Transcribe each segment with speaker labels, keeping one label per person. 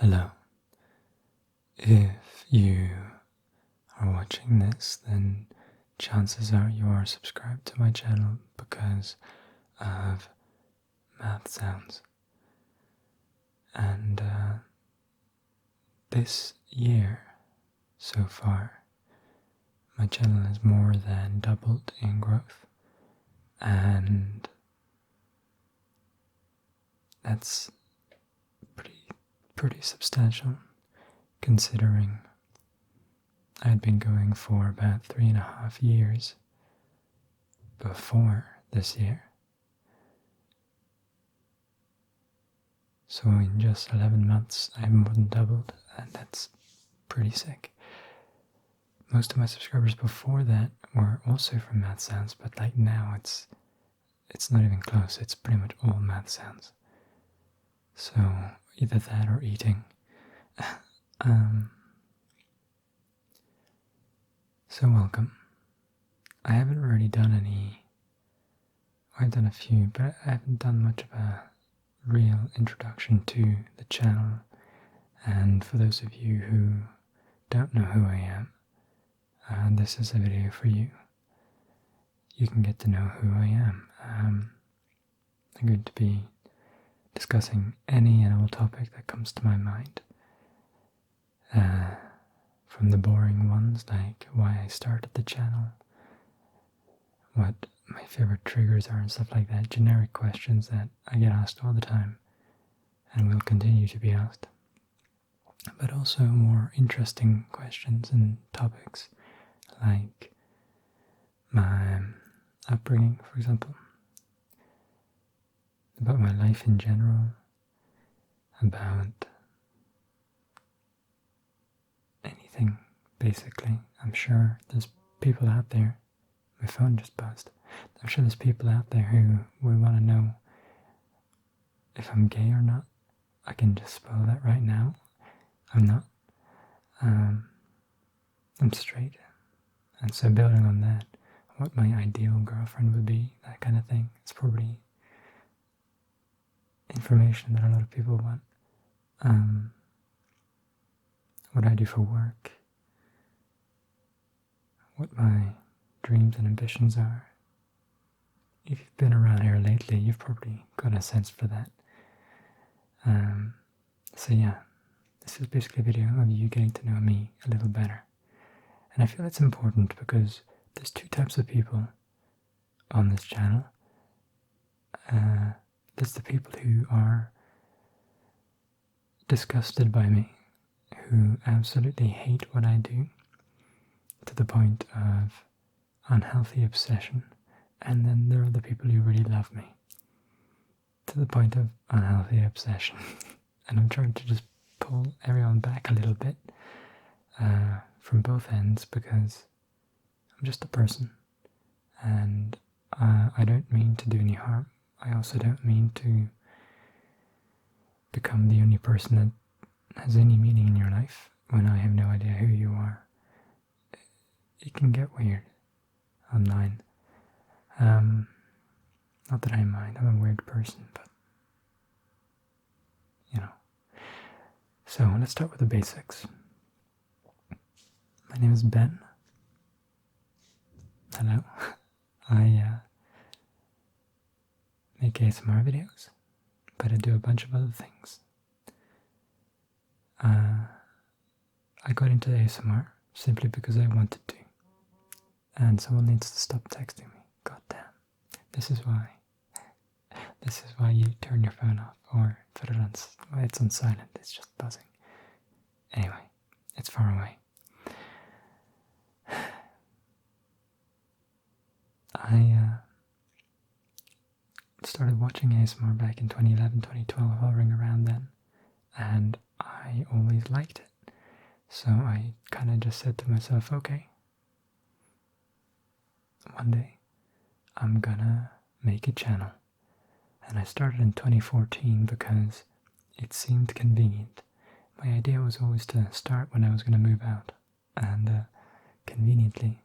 Speaker 1: Hello. If you are watching this, then chances are you are subscribed to my channel because of math sounds. And this year, so far, my channel has more than doubled in growth, and that's pretty substantial, considering I'd been going for about 3.5 years before this year. So in just 11 months, I've more than doubled, and that's pretty sick. Most of my subscribers before that were also from math sounds, but like now it's not even close. It's pretty much all math sounds. So either that or eating. So welcome. I haven't really done any. I've done a few, but I haven't done much of a real introduction to the channel. And for those of you who don't know who I am, this is a video for you. You can get to know who I am. I'm going to be discussing any and all topic that comes to my mind. From the boring ones, like why I started the channel, what my favorite triggers are and stuff like that, generic questions that I get asked all the time and will continue to be asked. But also more interesting questions and topics like my upbringing, for example, about my life in general, about anything, basically. I'm sure there's people out there, my phone just buzzed, I'm sure there's people out there who would want to know if I'm gay or not. I can just spoil that right now. I'm not. I'm straight. And so building on that, what my ideal girlfriend would be, that kind of thing, it's probably information that a lot of people want. What I do for work, what my dreams and ambitions are. If you've been around here lately, you've probably got a sense for that. So yeah, this is basically a video of you getting to know me a little better. And I feel it's important because there's two types of people on this channel. There's the people who are disgusted by me, who absolutely hate what I do, to the point of unhealthy obsession. And then there are the people who really love me, to the point of unhealthy obsession. And I'm trying to just pull everyone back a little bit from both ends, because I'm just a person, and I don't mean to do any harm. I also don't mean to become the only person that has any meaning in your life when I have no idea who you are. It can get weird online. Not that I mind, I'm a weird person, but you know. So let's start with the basics. My name is Ben. Hello. I make ASMR videos, but I do a bunch of other things. I got into ASMR simply because I wanted to, and someone needs to stop texting me. God damn. This is why you turn your phone off or put it on. It's on silent. It's just buzzing. Anyway, it's far away. I started watching ASMR back in 2011, 2012, hovering around then, and I always liked it. So I kind of just said to myself, okay, one day I'm gonna make a channel. And I started in 2014 because it seemed convenient. My idea was always to start when I was going to move out, and conveniently,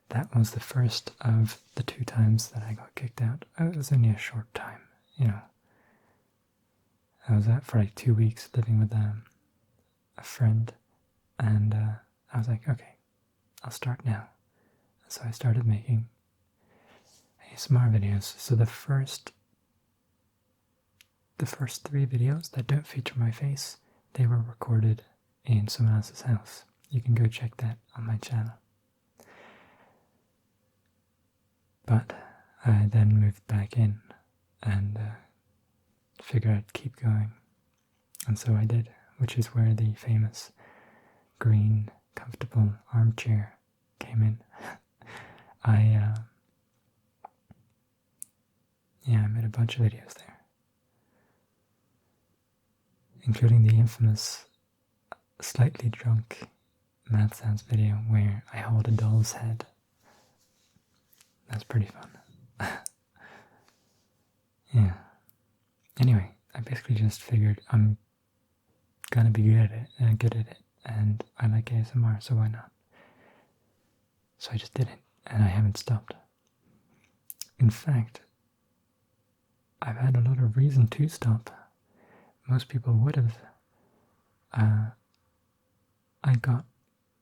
Speaker 1: that was the first of the 2 times that I got kicked out. It was only a short time, you know. I was out for like 2 weeks living with a friend, and I was like, okay, I'll start now. So I started making ASMR videos. So the first 3 videos that don't feature my face, they were recorded in someone else's house. You can go check that on my channel. But I then moved back in and figured I'd keep going. And so I did, which is where the famous green, comfortable armchair came in. I made a bunch of videos there, including the infamous slightly drunk math sounds video where I hold a doll's head. That's pretty fun. Yeah. Anyway, I basically just figured I'm gonna be good at it, and I like ASMR, so why not? So I just did it, and I haven't stopped. In fact, I've had a lot of reason to stop. Most people would have. I got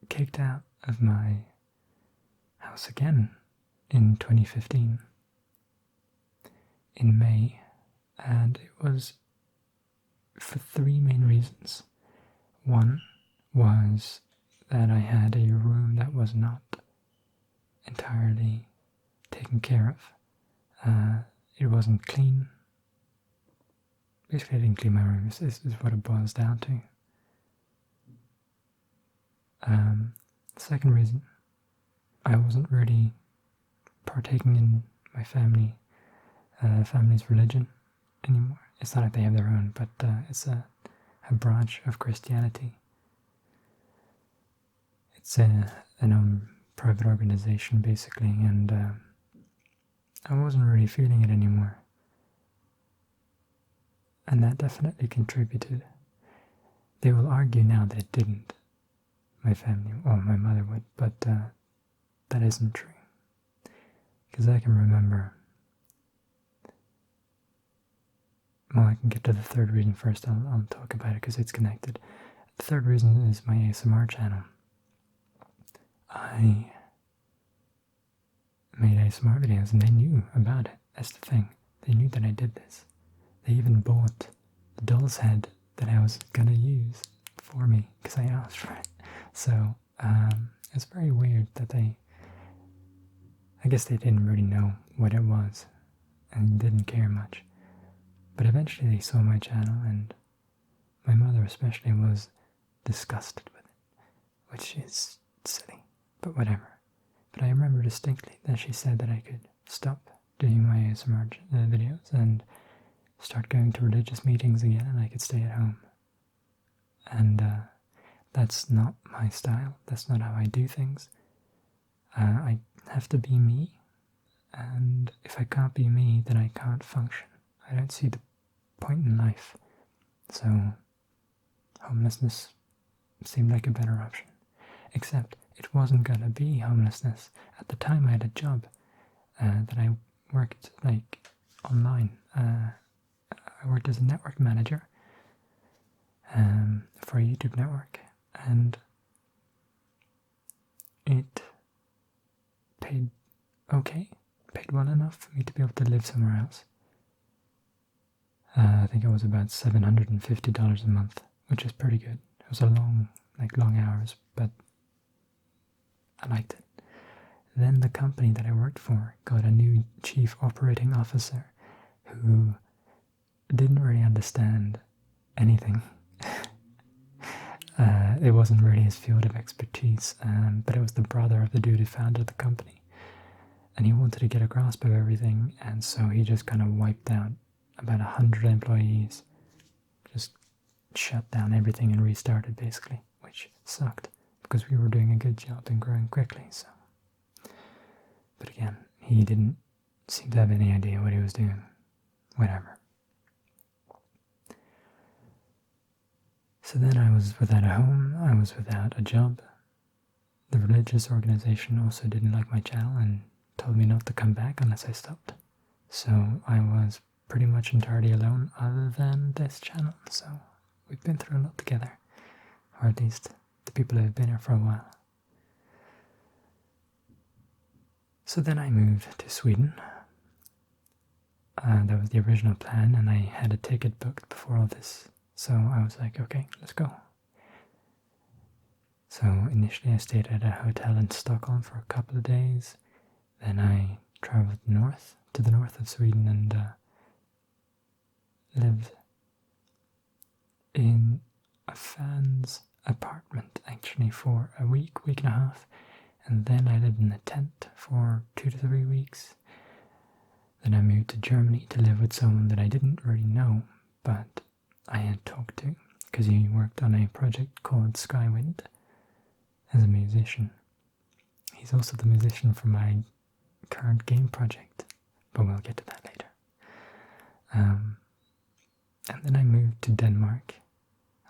Speaker 1: kicked out of my house again in 2015, in May, and it was for 3 main reasons. One was that I had a room that was not entirely taken care of. It wasn't clean. Basically, I didn't clean my room, is what it boils down to. The second reason, I wasn't really partaking in my family's religion anymore. It's not like they have their own, but it's a branch of Christianity. It's an private organization, basically, and I wasn't really feeling it anymore. And that definitely contributed. They will argue now that it didn't. My family, or my mother would, but that isn't true. Because I can remember. Well, I can get to the third reason first. I'll talk about it because it's connected. The third reason is my ASMR channel. I made ASMR videos and they knew about it. That's the thing. They knew that I did this. They even bought the doll's head that I was gonna use for me because I asked for it. So it's very weird that I guess they didn't really know what it was and didn't care much. But eventually they saw my channel, and my mother especially was disgusted with it, which is silly, but whatever. But I remember distinctly that she said that I could stop doing my ASMR videos and start going to religious meetings again, and I could stay at home. And that's not my style. That's not how I do things. I have to be me, and if I can't be me, then I can't function. I don't see the point in life. So homelessness seemed like a better option. Except it wasn't gonna be homelessness. At the time I had a job that I worked like online. I worked as a network manager for a YouTube network, and it paid okay, paid well enough for me to be able to live somewhere else. I think it was about $750 a month, which is pretty good. It was a long hours, but I liked it. Then the company that I worked for got a new chief operating officer who didn't really understand anything. It wasn't really his field of expertise, but it was the brother of the dude who founded the company. And he wanted to get a grasp of everything, and so he just kind of wiped out about 100 employees, just shut down everything and restarted, basically, which sucked, because we were doing a good job and growing quickly, so. But again, he didn't seem to have any idea what he was doing. Whatever. So then I was without a home, I was without a job. The religious organization also didn't like my channel and told me not to come back unless I stopped. So I was pretty much entirely alone other than this channel, so we've been through a lot together, or at least the people who have been here for a while. So then I moved to Sweden. That was the original plan, and I had a ticket booked before all this, so I was like, okay, let's go. So initially I stayed at a hotel in Stockholm for a couple of days, then I travelled north, to the north of Sweden, and lived in a fan's apartment actually for a week and a half, and then I lived in a tent for 2 to 3 weeks. Then I moved to Germany to live with someone that I didn't really know, but I had talked to, because he worked on a project called Skywind as a musician. He's also the musician for my current game project, but we'll get to that later. And then I moved to Denmark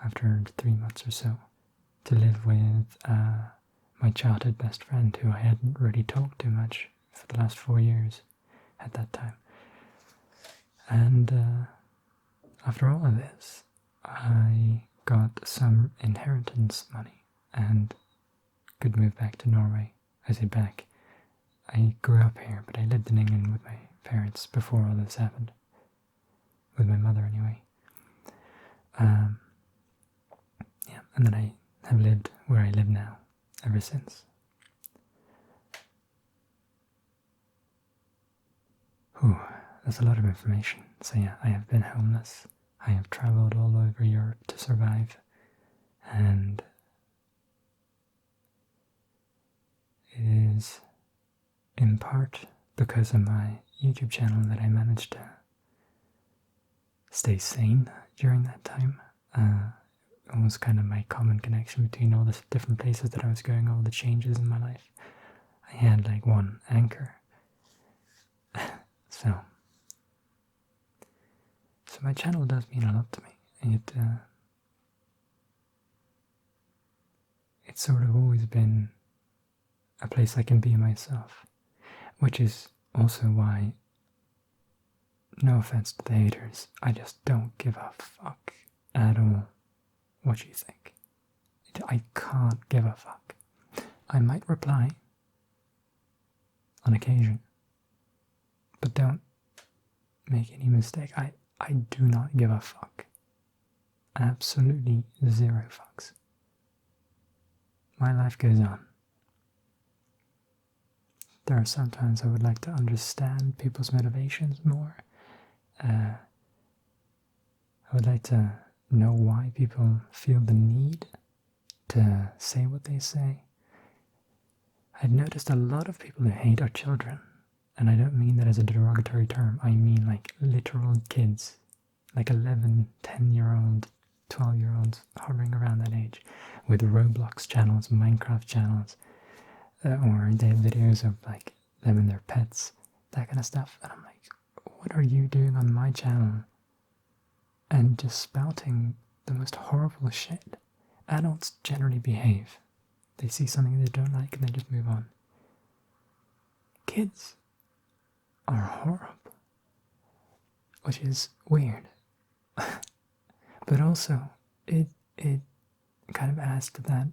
Speaker 1: after 3 months or so to live with my childhood best friend, who I hadn't really talked to much for the last 4 years at that time. And after all of this, I got some inheritance money and could move back to Norway. I say back. I grew up here, but I lived in England with my parents before all this happened. With my mother, anyway. Yeah, and then I have lived where I live now ever since. Whew, that's a lot of information. So yeah, I have been homeless. I have travelled all over Europe to survive. And it is in part because of my YouTube channel that I managed to stay sane during that time. It was kind of my common connection between all the different places that I was going, all the changes in my life. I had like one anchor. So my channel does mean a lot to me. It's sort of always been a place I can be myself, which is also why, no offense to the haters, I just don't give a fuck at all what you think. I can't give a fuck. I might reply on occasion, but don't make any mistake. I do not give a fuck. Absolutely zero fucks. My life goes on. There are sometimes I would like to understand people's motivations more. I would like to know why people feel the need to say what they say. I've noticed a lot of people who hate our children, and I don't mean that as a derogatory term. I mean like literal kids, like 11, 10-year-old, 12-year-olds hovering around that age with Roblox channels, Minecraft channels, or they have videos of like them and their pets, that kind of stuff. And I'm like, what are you doing on my channel? And just spouting the most horrible shit. Adults generally behave. They see something they don't like and they just move on. Kids are horrible, which is weird. But also, it kind of adds to that.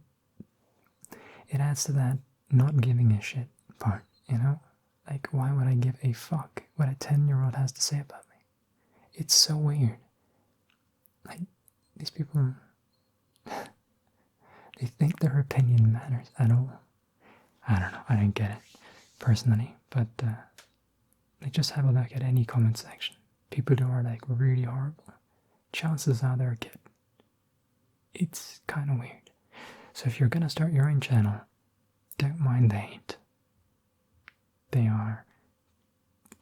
Speaker 1: It adds to that not giving a shit part, you know? Like, why would I give a fuck what a 10-year-old has to say about me? It's so weird. Like, these people, they think their opinion matters at all. I don't know, I don't get it, personally, but like, just have a look at any comment section. People who are, like, really horrible, chances are they're a kid. It's kind of weird. So if you're gonna start your own channel, don't mind the hate. They are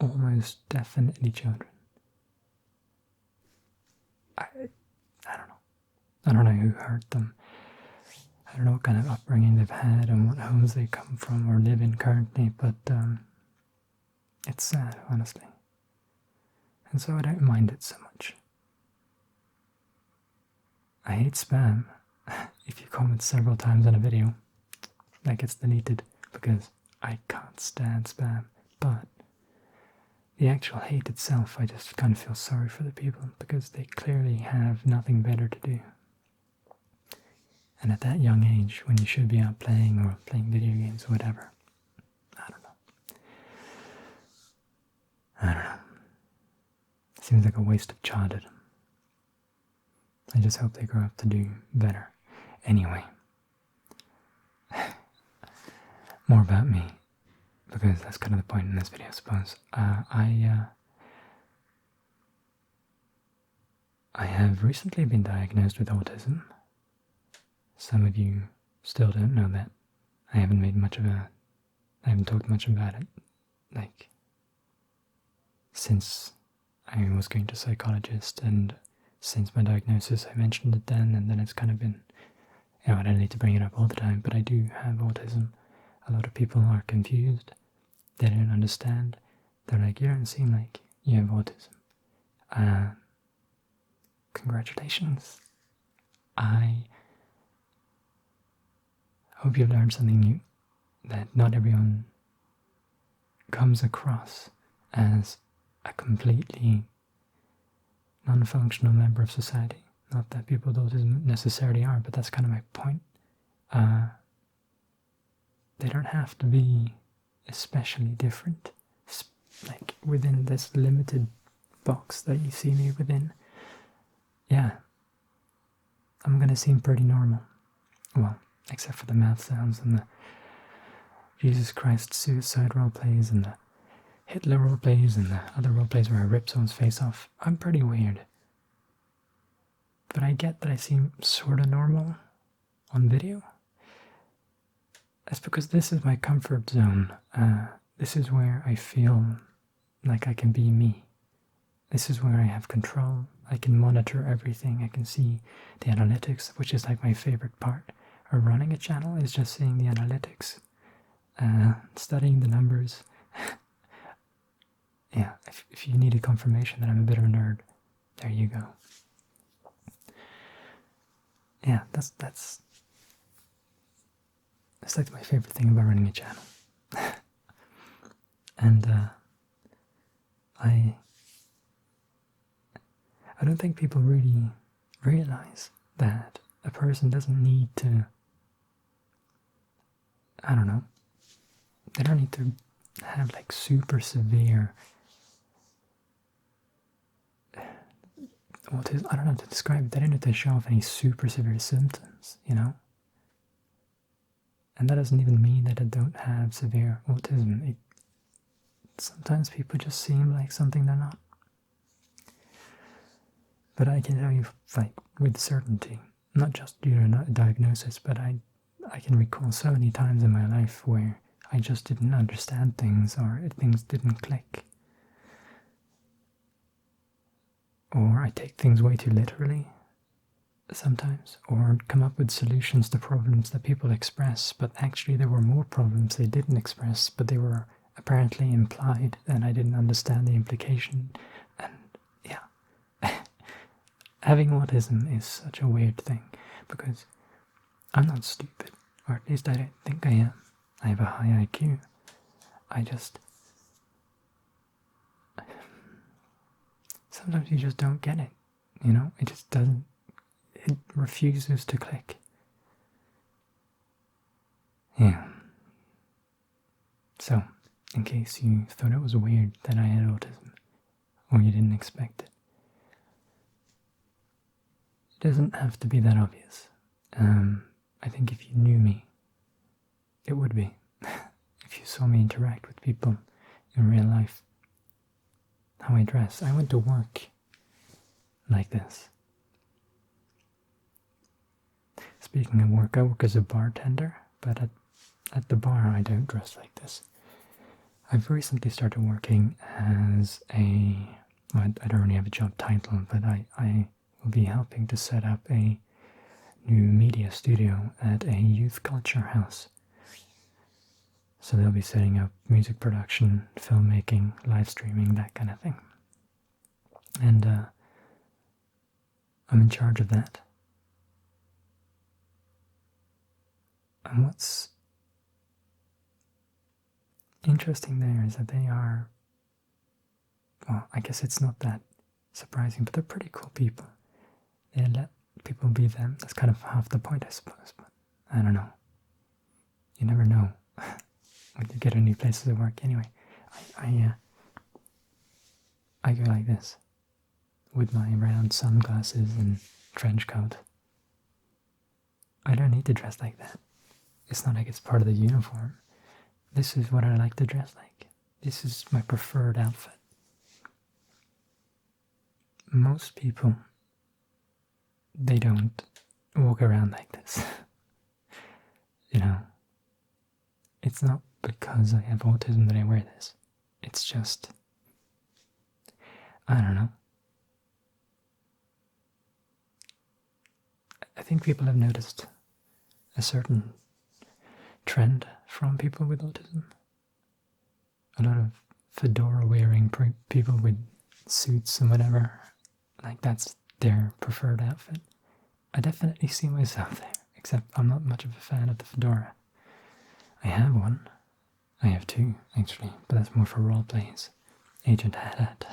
Speaker 1: almost definitely children. I don't know. I don't know who hurt them. I don't know what kind of upbringing they've had and what homes they come from or live in currently, but it's sad, honestly. And so I don't mind it so much. I hate spam. If you comment several times on a video, that gets deleted because I can't stand spam. But the actual hate itself, I just kind of feel sorry for the people because they clearly have nothing better to do. And at that young age, when you should be out playing or playing video games or whatever, I don't know. Seems like a waste of childhood. I just hope they grow up to do better. Anyway, more about me, because that's kind of the point in this video, I suppose. I have recently been diagnosed with autism. Some of you still don't know that. I haven't talked much about it, like, since I was going to psychologist, and since my diagnosis I mentioned it then, and then it's kind of been, I don't need to bring it up all the time, but I do have autism. A lot of people are confused. They don't understand. They're like, you don't seem like you have autism. Congratulations. I hope you've learned something new, that not everyone comes across as a completely non-functional member of society. Not that people with autism necessarily are, but that's kind of my point. They don't have to be especially different, like within this limited box that you see me within. Yeah, I'm gonna seem pretty normal. Well, except for the mouth sounds and the Jesus Christ suicide roleplays and the Hitler roleplays and the other roleplays where I rip someone's face off. I'm pretty weird. But I get that I seem sort of normal on video. That's because this is my comfort zone. This is where I feel like I can be me. This is where I have control. I can monitor everything. I can see the analytics, which is like my favorite part of running a channel, is just seeing the analytics, studying the numbers. Yeah, if you need a confirmation that I'm a bit of a nerd, there you go. Yeah, that's like my favorite thing about running a channel. And I don't think people really realize that a person doesn't need to, I don't know, they don't need to have like super severe autism. I don't know how to describe it. They don't need to show off any super severe symptoms, And that doesn't even mean that they don't have severe autism. Sometimes people just seem like something they're not. But I can tell you, like, with certainty, not just due to a diagnosis, but I can recall so many times in my life where I just didn't understand things, or things didn't click. Or I take things way too literally sometimes, or come up with solutions to problems that people express, but actually there were more problems they didn't express, but they were apparently implied, and I didn't understand the implication. And yeah, having autism is such a weird thing, because I'm not stupid, or at least I don't think I am. I have a high IQ. Sometimes you just don't get it, it just doesn't, it refuses to click. Yeah. So, in case you thought it was weird that I had autism, or you didn't expect it, it doesn't have to be that obvious. I think if you knew me, it would be. If you saw me interact with people in real life, how I dress. I went to work like this. Speaking of work, I work as a bartender, but at the bar I don't dress like this. I've recently started working as I don't really have a job title, but I will be helping to set up a new media studio at a youth culture house. So they'll be setting up music production, filmmaking, live streaming, that kind of thing. And I'm in charge of that. And what's interesting there is that they are well, I guess it's not that surprising, but they're pretty cool people. They let people be them. That's kind of half the point, I suppose, but I don't know. You never know when you get a new place to work. Anyway, I go like this, with my round sunglasses and trench coat. I don't need to dress like that. It's not like it's part of the uniform. This is what I like to dress like. This is my preferred outfit. Most people, they don't walk around like this. You know, it's not because I have autism that I wear this. It's just, I don't know. I think people have noticed a certain trend from people with autism. A lot of fedora wearing people with suits and whatever. Like that's their preferred outfit. I definitely see myself there, except I'm not much of a fan of the fedora. I have one. I have two, actually, but that's more for role plays. Agent hat.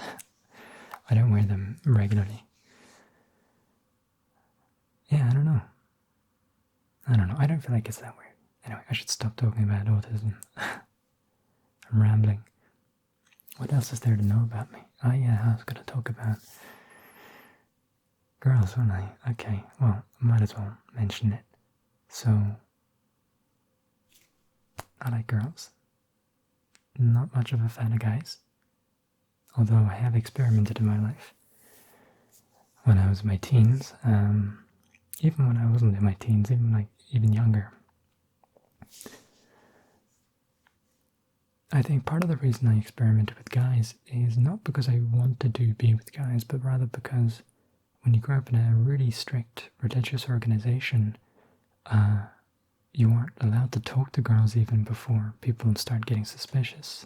Speaker 1: I don't wear them regularly. Yeah, I don't know. I don't feel like it's that weird. Anyway, I should stop talking about autism. I'm rambling. What else is there to know about me? Oh yeah, I was going to talk about girls, wasn't I? Okay, well, I might as well mention it. So, I like girls. Not much of a fan of guys. Although I have experimented in my life. When I was in my teens, even when I wasn't in my teens, even younger. I think part of the reason I experimented with guys is not because I wanted to be with guys, but rather because when you grow up in a really strict religious organization, you aren't allowed to talk to girls even before people start getting suspicious.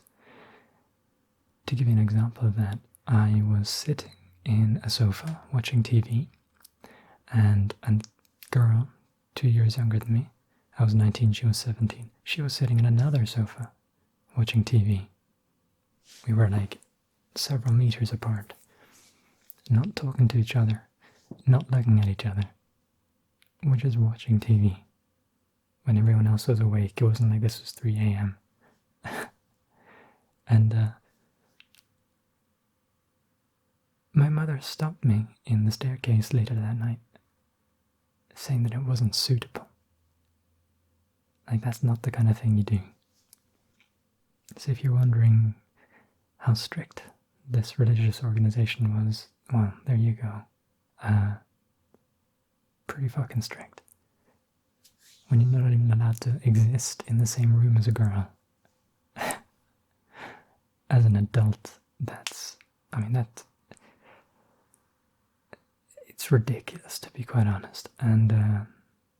Speaker 1: To give you an example of that, I was sitting in a sofa watching TV, and a girl 2 years younger than me, I was 19, she was 17, she was sitting in another sofa watching TV. We were like several meters apart, not talking to each other, not looking at each other. We're just watching TV. When everyone else was awake, it wasn't like this was 3 a.m. And my mother stopped me in the staircase later that night, saying that it wasn't suitable. Like, that's not the kind of thing you do. So if you're wondering how strict this religious organization was, well, there you go. Pretty fucking strict. When you're not even allowed to exist in the same room as a girl. As an adult, it's ridiculous, to be quite honest. And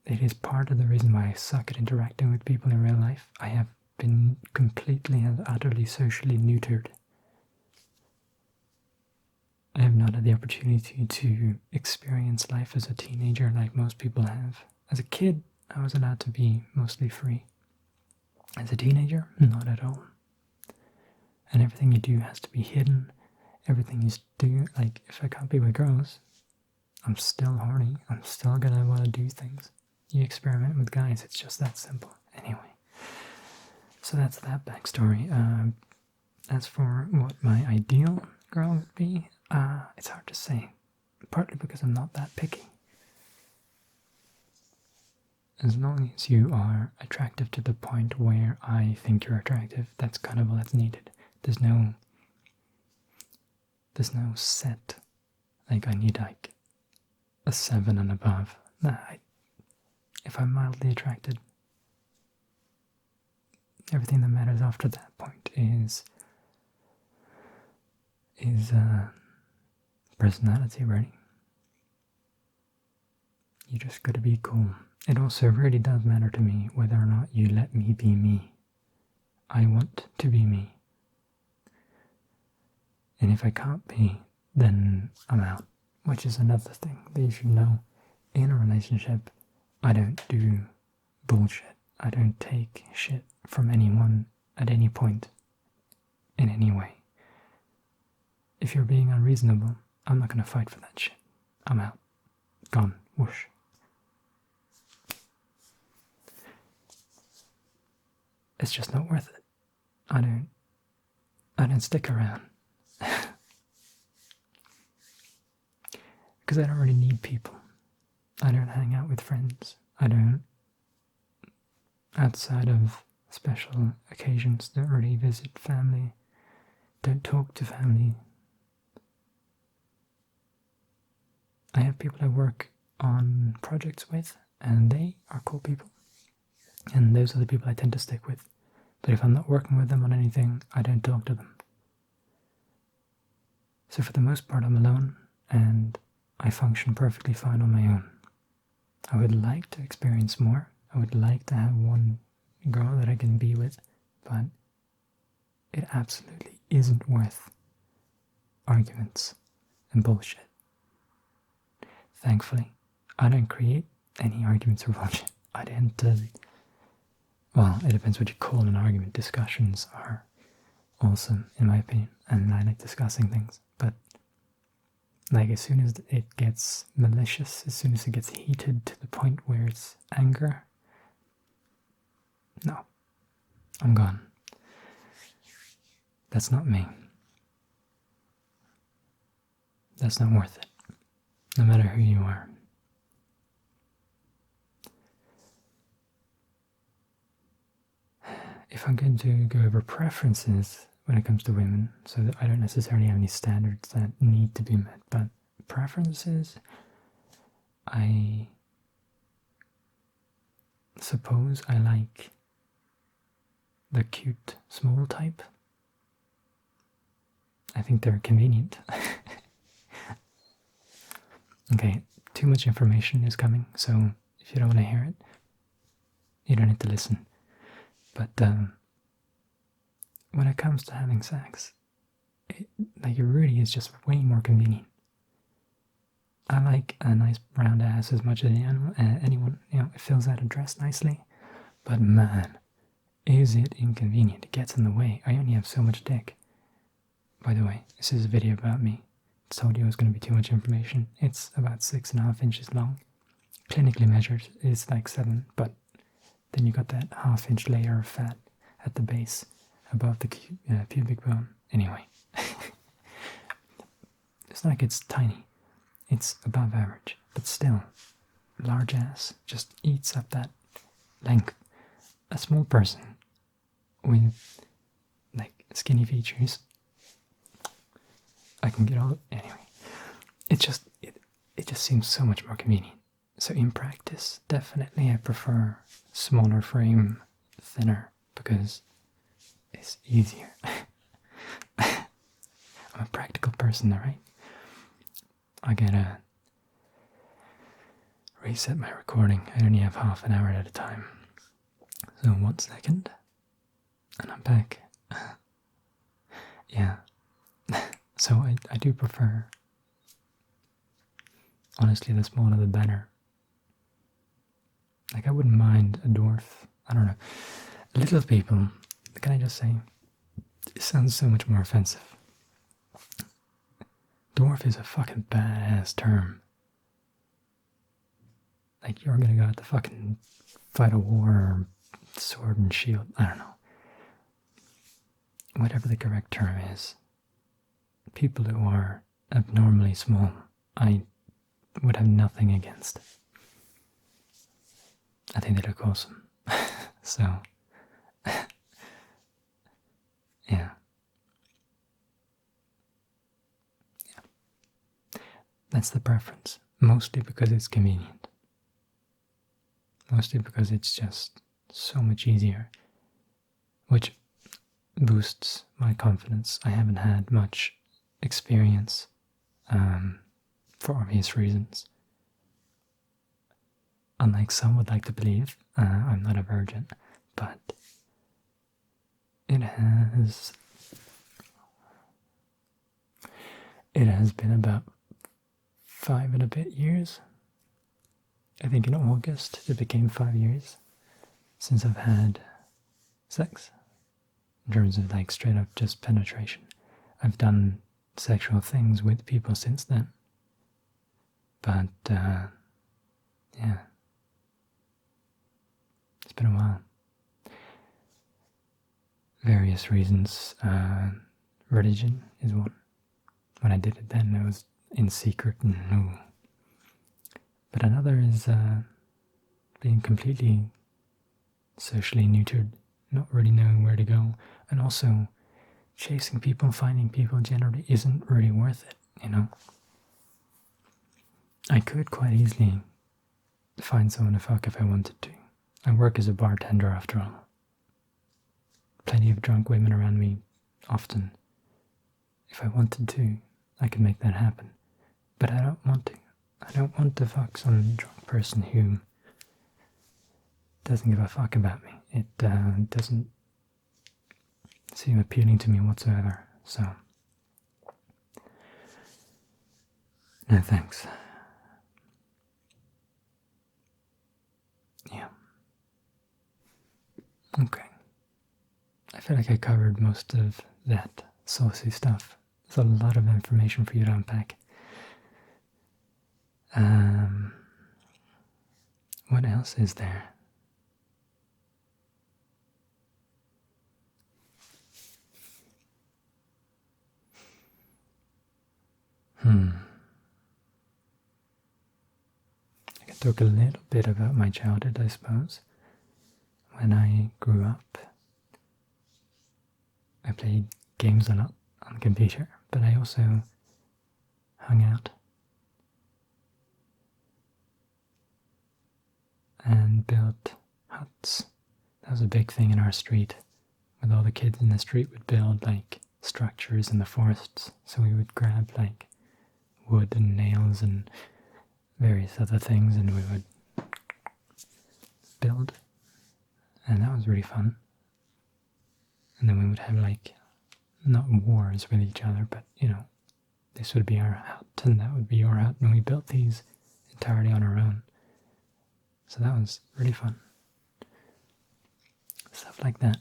Speaker 1: it is part of the reason why I suck at interacting with people in real life. I have been completely and utterly socially neutered. I have not had the opportunity to experience life as a teenager like most people have. As a kid, I was allowed to be mostly free. As a teenager, not at all. And everything you do has to be hidden. Everything you do, like, if I can't be with girls, I'm still horny. I'm still gonna want to do things. You experiment with guys, it's just that simple. Anyway, so that's that backstory. As for what my ideal girl would be, it's hard to say. Partly because I'm not that picky. As long as you are attractive to the point where I think you're attractive, that's kind of all that's needed. There's no set, like I need like a 7 and above. Nah, if I'm mildly attracted, everything that matters after that point is personality, really. You just gotta be cool. It also really does matter to me whether or not you let me be me. I want to be me. And if I can't be, then I'm out. Which is another thing that you should know. In a relationship, I don't do bullshit. I don't take shit from anyone at any point, in any way. If if you're being unreasonable, I'm not going to fight for that shit. I'm out. Gone. Whoosh. It's just not worth it. I don't stick around. Because I don't really need people. I don't hang out with friends. I don't, outside of special occasions, don't really visit family. Don't talk to family. I have people I work on projects with, and they are cool people. And those are the people I tend to stick with. But if I'm not working with them on anything, I don't talk to them. So for the most part, I'm alone, and I function perfectly fine on my own. I would like to experience more. I would like to have one girl that I can be with, but it absolutely isn't worth arguments and bullshit. Thankfully, I don't create any arguments or bullshit. I don't, well, it depends what you call an argument. Discussions are awesome, in my opinion, and I like discussing things, but like as soon as it gets malicious, as soon as it gets heated to the point where it's anger, no, I'm gone. That's not me. That's not worth it, no matter who you are. If I'm going to go over preferences when it comes to women, so that I don't necessarily have any standards that need to be met, but preferences, I suppose I like the cute small type. I think they're convenient. Okay, too much information is coming, so if you don't want to hear it, you don't need to listen. But when it comes to having sex, it really is just way more convenient. I like a nice round ass as much as anyone. It fills out a dress nicely. But man, is it inconvenient. It gets in the way. I only have so much dick. By the way, this is a video about me. I told you it was going to be too much information. It's about 6.5 inches long. Clinically measured, it's like 7, but then you got that half-inch layer of fat at the base above the pubic bone. Anyway, it's not like it's tiny. It's above average, but still, large ass just eats up that length. A small person with like skinny features, I can get all. Anyway, it just seems so much more convenient. So in practice, definitely I prefer smaller frame, thinner, because it's easier. I'm a practical person, alright? I gotta reset my recording. I only have half an hour at a time. So 1 second, and I'm back. Yeah. So I do prefer, honestly, the smaller the better. Like, I wouldn't mind a dwarf. I don't know. Little people, can I just say, it sounds so much more offensive. Dwarf is a fucking badass term. Like, you're gonna go out to fucking fight a war or sword and shield. I don't know. Whatever the correct term is. People who are abnormally small, I would have nothing against. I think they look awesome. So, yeah. That's the preference. Mostly because it's convenient. Mostly because it's just so much easier. Which boosts my confidence. I haven't had much experience for obvious reasons. Unlike some would like to believe, I'm not a virgin, but it has been about 5 and a bit years. I think in August it became 5 years since I've had sex. In terms of like straight up just penetration. I've done sexual things with people since then. But, yeah. It's been a while. Various reasons. Religion is one. When I did it then, it was in secret and no. But another is being completely socially neutered, not really knowing where to go, and also chasing people, finding people generally isn't really worth it, you know? I could quite easily find someone to fuck if I wanted to. I work as a bartender after all. Plenty of drunk women around me often. If I wanted to, I could make that happen. But I don't want to. I don't want to fuck some drunk person who doesn't give a fuck about me. It doesn't seem appealing to me whatsoever, so no thanks. Yeah. Okay. I feel like I covered most of that saucy stuff. There's a lot of information for you to unpack. What else is there? I can talk a little bit about my childhood, I suppose. When I grew up, I played games a lot on the computer, but I also hung out and built huts. That was a big thing in our street, with all the kids in the street would build like structures in the forests. So we would grab like wood and nails and various other things and we would build, and that was really fun. And then we would have like, not wars with each other, but you know, this would be our hut and that would be your hut, and we built these entirely on our own. So that was really fun. Stuff like that.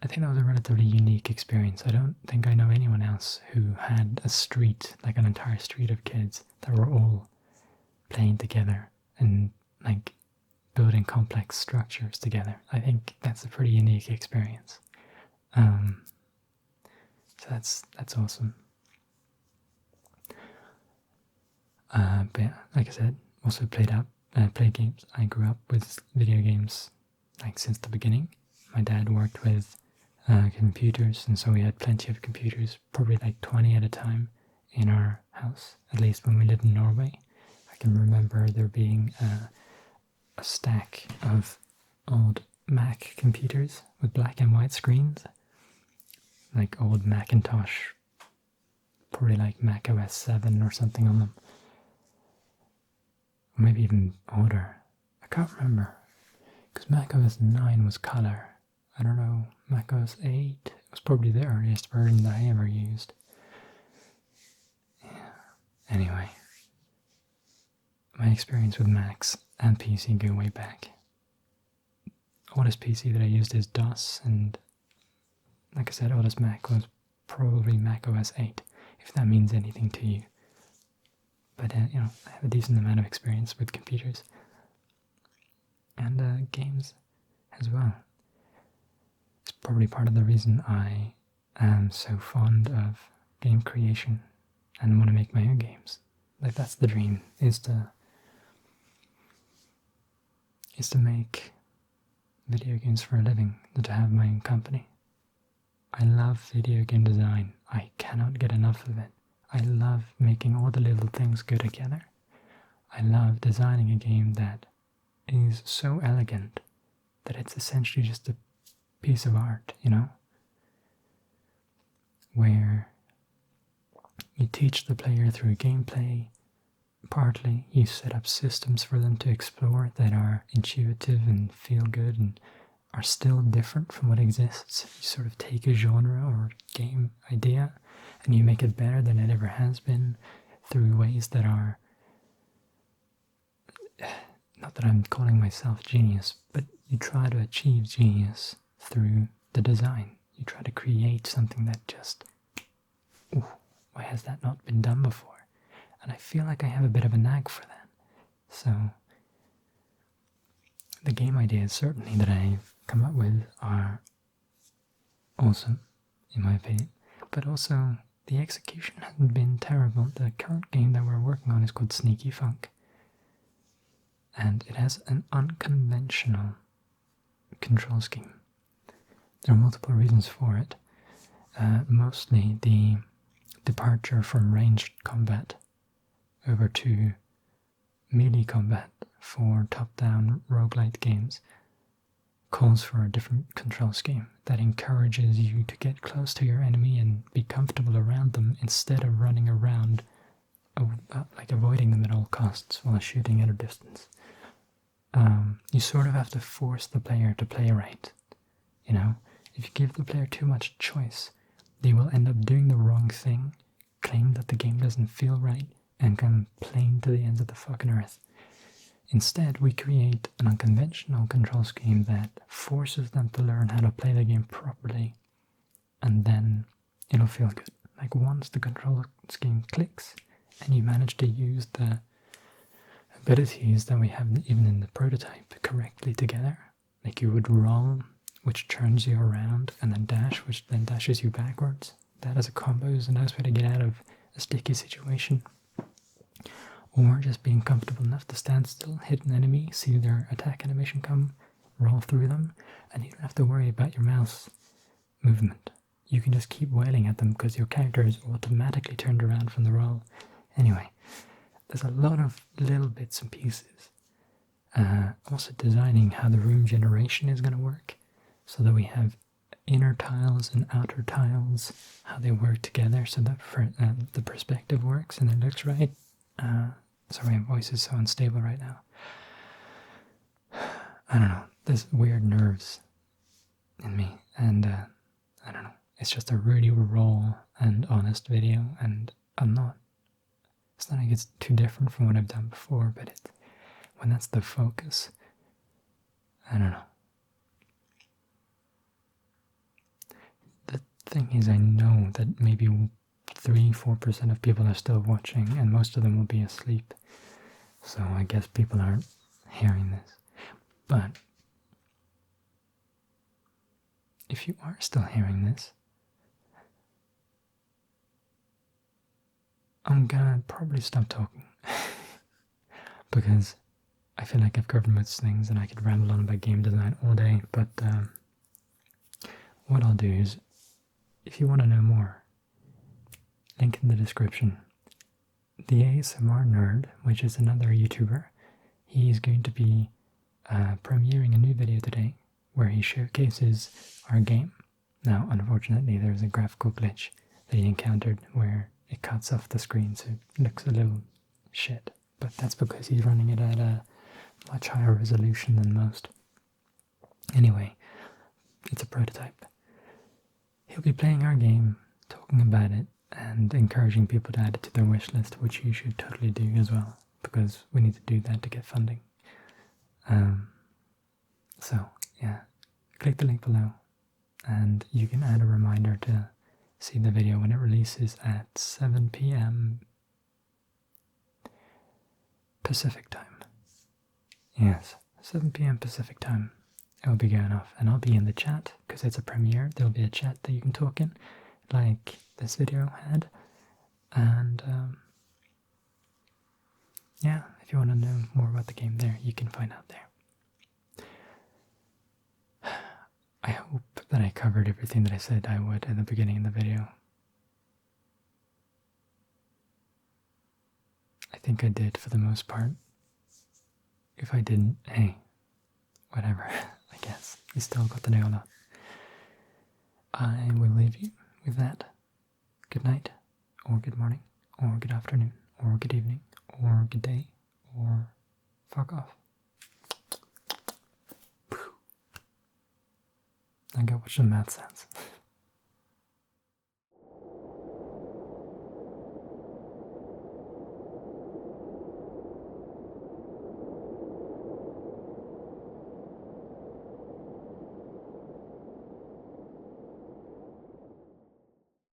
Speaker 1: I think that was a relatively unique experience. I don't think I know anyone else who had a street, like an entire street of kids that were all playing together and like building complex structures together. I think that's a pretty unique experience. So that's awesome. But yeah, like I said, also played games. I grew up with video games like since the beginning. My dad worked with computers, and so we had plenty of computers, probably like 20 at a time in our house, at least when we lived in Norway. I can remember there being a stack of old Mac computers with black and white screens, like old Macintosh, probably like Mac OS 7 or something on them. Or maybe even older. I can't remember. Because Mac OS 9 was color. I don't know, Mac OS 8 was probably the earliest version that I ever used. Yeah. Anyway, my experience with Macs and PC go way back. Oldest PC that I used is DOS, and like I said, oldest Mac was probably Mac OS 8, if that means anything to you. But you know, I have a decent amount of experience with computers and games as well. It's probably part of the reason I am so fond of game creation and want to make my own games. Like that's the dream, is to make video games for a living, to have my own company. I love video game design. I cannot get enough of it. I love making all the little things go together. I love designing a game that is so elegant that it's essentially just a piece of art, you know? Where you teach the player through gameplay, partly you set up systems for them to explore that are intuitive and feel good and are still different from what exists. You sort of take a genre or game idea and you make it better than it ever has been through ways that are, not that I'm calling myself genius, but you try to achieve genius through the design. You try to create something that just ooh, why has that not been done before? And I feel like I have a bit of a knack for that. So the game ideas certainly that I've come up with are awesome, in my opinion, but also the execution hasn't been terrible. The current game that we're working on is called Sneaky Funk, and it has an unconventional control scheme. There are multiple reasons for it. Mostly the departure from ranged combat over to melee combat for top-down roguelite games calls for a different control scheme that encourages you to get close to your enemy and be comfortable around them instead of running around like avoiding them at all costs while shooting at a distance. You sort of have to force the player to play right. You know, if you give the player too much choice, they will end up doing the wrong thing, claim that the game doesn't feel right, and complain to the ends of the fucking earth. Instead, we create an unconventional control scheme that forces them to learn how to play the game properly, and then it'll feel good. Like once the control scheme clicks, and you manage to use the abilities that we have even in the prototype correctly together, like you would roll, which turns you around, and then dash, which then dashes you backwards. That as a combo is a nice way to get out of a sticky situation. Or just being comfortable enough to stand still, hit an enemy, see their attack animation come, roll through them, and you don't have to worry about your mouse movement. You can just keep wailing at them because your character is automatically turned around from the roll. Anyway, there's a lot of little bits and pieces. Also designing how the room generation is going to work, so that we have inner tiles and outer tiles, how they work together so that the perspective works and it looks right. Sorry, my voice is so unstable right now. I don't know, there's weird nerves in me, and I don't know, it's just a really raw and honest video, and it's not like it's too different from what I've done before, but when that's the focus, I don't know. The thing is, I know that maybe 3-4% of people are still watching, and most of them will be asleep. So I guess people aren't hearing this. But if you are still hearing this, I'm gonna probably stop talking. Because I feel like I've covered most things and I could ramble on about game design all day, but what I'll do is, if you want to know more, link in the description. The ASMR Nerd, which is another YouTuber, he's going to be premiering a new video today where he showcases our game. Now, unfortunately, there's a graphical glitch that he encountered where it cuts off the screen, so it looks a little shit. But that's because he's running it at a much higher resolution than most. Anyway, it's a prototype. He'll be playing our game, talking about it, and encouraging people to add it to their wish list, which you should totally do as well, because we need to do that to get funding. So, yeah, click the link below, and you can add a reminder to see the video when it releases at 7 p.m. Pacific time. Yes, 7 p.m. Pacific time. It will be going off, and I'll be in the chat, because it's a premiere. There'll be a chat that you can talk in, like this video had, and yeah, if you want to know more about the game there, you can find out there. I hope that I covered everything that I said I would at the beginning of the video. I think I did for the most part. If I didn't, hey, whatever, I guess. You still got the nail on. I will leave you with that. Good night, or good morning, or good afternoon, or good evening, or good day, or fuck off. I go watch the math sounds.